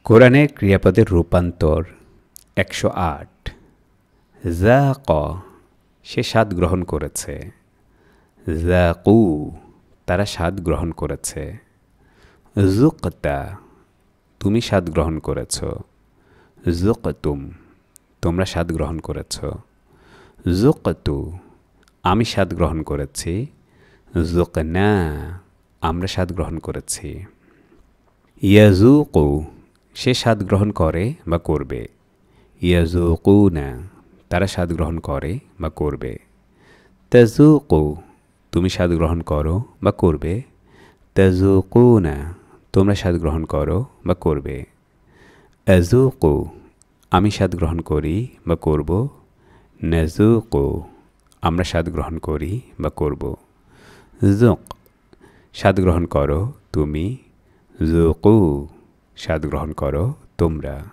কোরআনে ক্রিয়াপদের রূপান্তর ১০৮। যাক, সে স্বাদ গ্রহণ করেছে। যাকু, তারা স্বাদ গ্রহণ করেছে। যুকতা, তুমি স্বাদ গ্রহণ করেছ। যুকতুম, তোমরা স্বাদ গ্রহণ করেছ। যুকতু, আমি স্বাদ গ্রহণ করেছি। যুকনা, আমরা স্বাদ গ্রহণ করেছি। ইয়াজুকু, সে স্বাদ গ্রহণ করে বা করবে। ইয়াজুকুনা, তারা স্বাদ গ্রহণ করে বা করবে। তাজুকু, তুমি স্বাদ গ্রহণ করো বা করবে। তাজুকুনা, তোমরা স্বাদ গ্রহণ করো বা করবে। আজুকু, আমি স্বাদ গ্রহণ করি বা করব। নাজুকু, আমরা স্বাদ গ্রহণ করি বা করব। যুক, স্বাদ গ্রহণ করো তুমি। যুকু, স্বাদ গ্রহণ করো তোমরা।